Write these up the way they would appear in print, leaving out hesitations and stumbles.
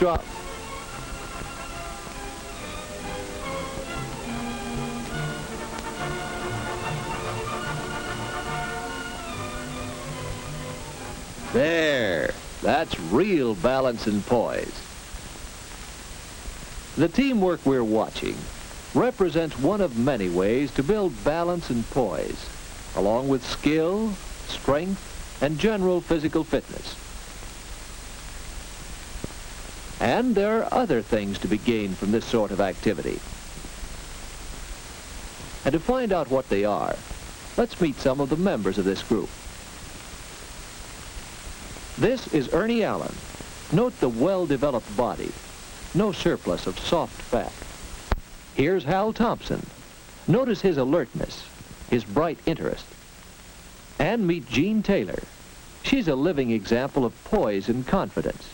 drop. There. That's real balance and poise. The teamwork we're watching represents one of many ways to build balance and poise, along with skill, strength, and general physical fitness. And there are other things to be gained from this sort of activity. And to find out what they are, let's meet some of the members of this group. This is Ernie Allen. Note the well-developed body, no surplus of soft fat. Here's Hal Thompson. Notice his alertness, his bright interest. And meet Jean Taylor. She's a living example of poise and confidence.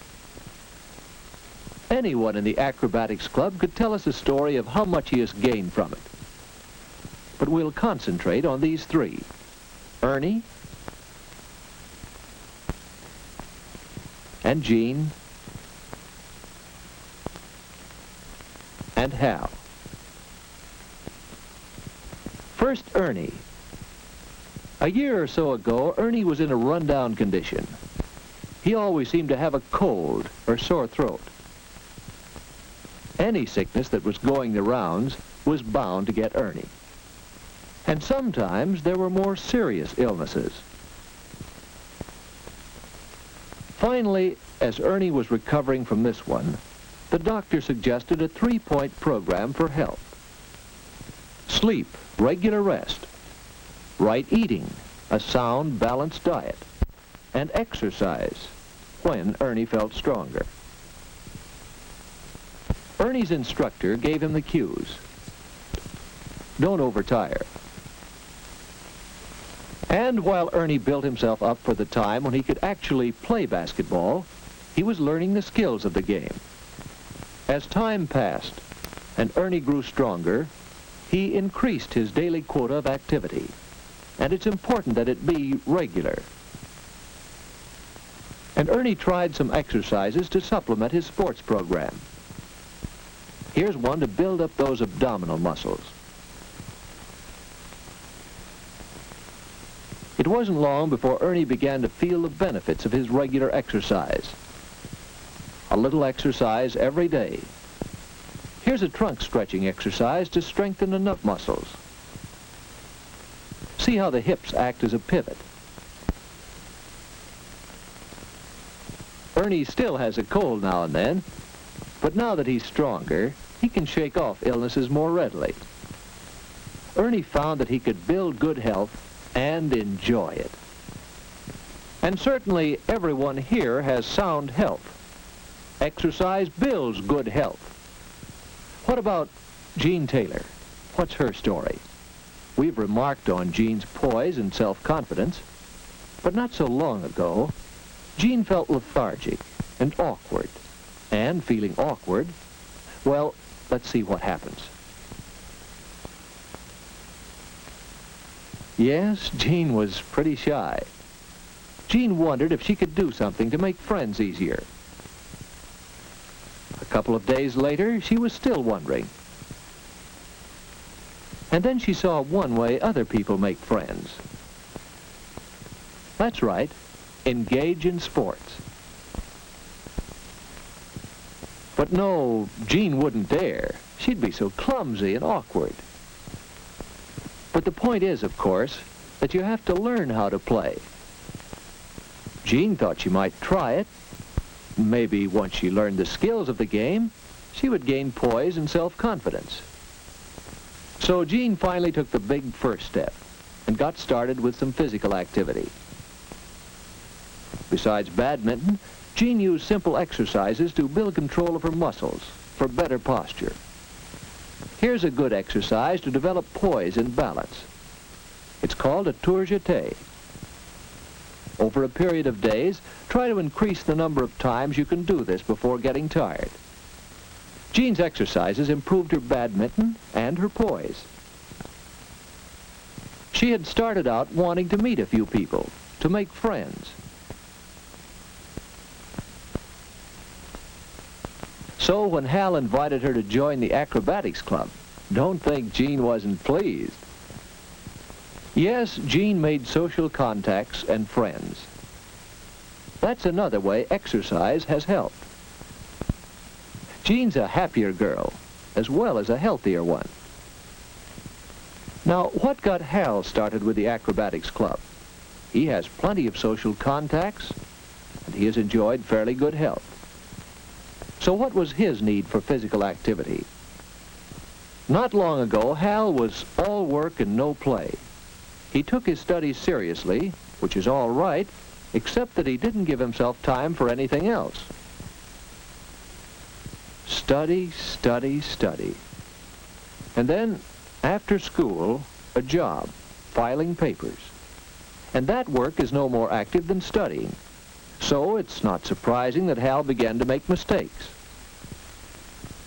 Anyone in the Acrobatics Club could tell us a story of how much he has gained from it. But we'll concentrate on these three: Ernie, and Jean, and Hal. First, Ernie. A year or so ago, Ernie was in a rundown condition. He always seemed to have a cold or sore throat. Any sickness that was going the rounds was bound to get Ernie. And sometimes there were more serious illnesses. Finally, as Ernie was recovering from this one, the doctor suggested a 3-point program for health. Sleep, regular rest, right eating, a sound, balanced diet, and exercise when Ernie felt stronger. Ernie's instructor gave him the cues. Don't overtire. And while Ernie built himself up for the time when he could actually play basketball, he was learning the skills of the game. As time passed and Ernie grew stronger, he increased his daily quota of activity. And it's important that it be regular. And Ernie tried some exercises to supplement his sports program. Here's one to build up those abdominal muscles. It wasn't long before Ernie began to feel the benefits of his regular exercise. A little exercise every day. Here's a trunk stretching exercise to strengthen the nut muscles. See how the hips act as a pivot. Ernie still has a cold now and then, but now that he's stronger, he can shake off illnesses more readily. Ernie found that he could build good health and enjoy it. And certainly everyone here has sound health. Exercise builds good health. What about Jean Taylor? What's her story? We've remarked on Jean's poise and self-confidence, but not so long ago, Jean felt lethargic and awkward. And feeling awkward, well, let's see what happens. Yes, Jean was pretty shy. Jean wondered if she could do something to make friends easier. A couple of days later, she was still wondering. And then she saw one way other people make friends. That's right, engage in sports. But no, Jean wouldn't dare. She'd be so clumsy and awkward. But the point is, of course, that you have to learn how to play. Jean thought she might try it. Maybe once she learned the skills of the game, she would gain poise and self-confidence. So Jean finally took the big first step and got started with some physical activity. Besides badminton, Jean used simple exercises to build control of her muscles for better posture. Here's a good exercise to develop poise and balance. It's called a tour jeté. Over a period of days, try to increase the number of times you can do this before getting tired. Jean's exercises improved her badminton and her poise. She had started out wanting to meet a few people, to make friends. So when Hal invited her to join the Acrobatics Club, don't think Jean wasn't pleased. Yes, Jean made social contacts and friends. That's another way exercise has helped. Jean's a happier girl, as well as a healthier one. Now, what got Hal started with the Acrobatics Club? He has plenty of social contacts, and he has enjoyed fairly good health. So what was his need for physical activity? Not long ago, Hal was all work and no play. He took his studies seriously, which is all right, except that he didn't give himself time for anything else. Study, study, study. And then, after school, a job, filing papers. And that work is no more active than studying. So it's not surprising that Hal began to make mistakes.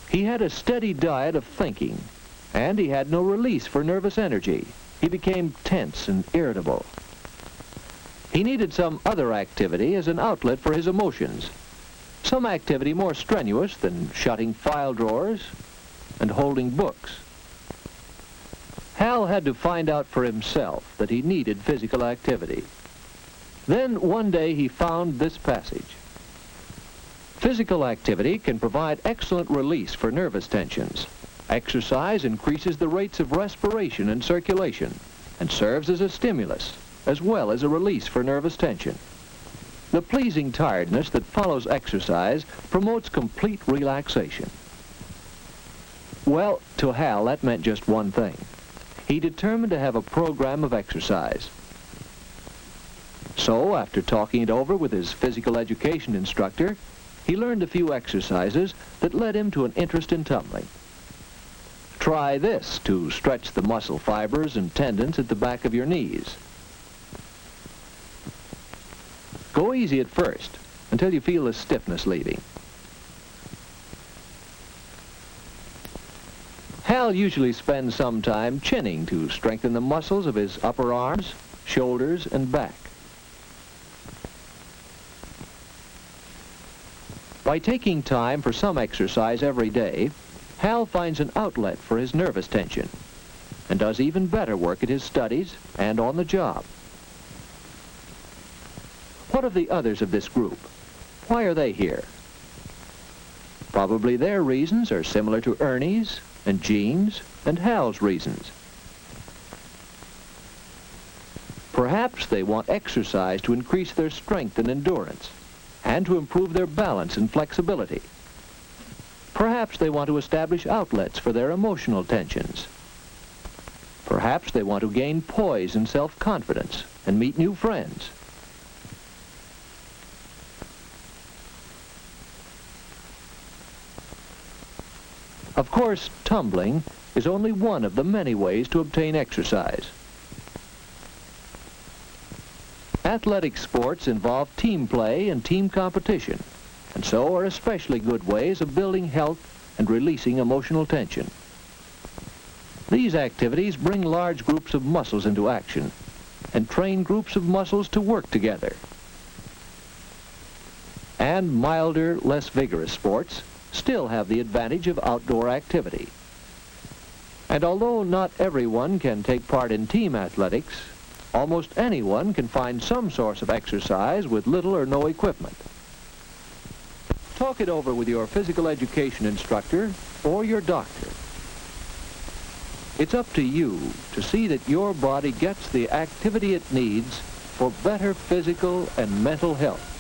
He had a steady diet of thinking, and he had no release for nervous energy. He became tense and irritable. He needed some other activity as an outlet for his emotions. Some activity more strenuous than shutting file drawers and holding books. Hal had to find out for himself that he needed physical activity. Then one day he found this passage. Physical activity can provide excellent release for nervous tensions. Exercise increases the rates of respiration and circulation and serves as a stimulus as well as a release for nervous tension. The pleasing tiredness that follows exercise promotes complete relaxation. Well, to Hal, that meant just one thing. He determined to have a program of exercise. So, after talking it over with his physical education instructor, he learned a few exercises that led him to an interest in tumbling. Try this to stretch the muscle fibers and tendons at the back of your knees. Go easy at first, until you feel the stiffness leaving. Hal usually spends some time chinning to strengthen the muscles of his upper arms, shoulders, and back. By taking time for some exercise every day, Hal finds an outlet for his nervous tension and does even better work at his studies and on the job. What of the others of this group? Why are they here? Probably their reasons are similar to Ernie's and Jean's and Hal's reasons. Perhaps they want exercise to increase their strength and endurance and to improve their balance and flexibility. Perhaps they want to establish outlets for their emotional tensions. Perhaps they want to gain poise and self-confidence and meet new friends. Of course, tumbling is only one of the many ways to obtain exercise. Athletic sports involve team play and team competition, and so are especially good ways of building health and releasing emotional tension. These activities bring large groups of muscles into action and train groups of muscles to work together. And milder, less vigorous sports still have the advantage of outdoor activity. And although not everyone can take part in team athletics, almost anyone can find some source of exercise with little or no equipment. Talk it over with your physical education instructor or your doctor. It's up to you to see that your body gets the activity it needs for better physical and mental health.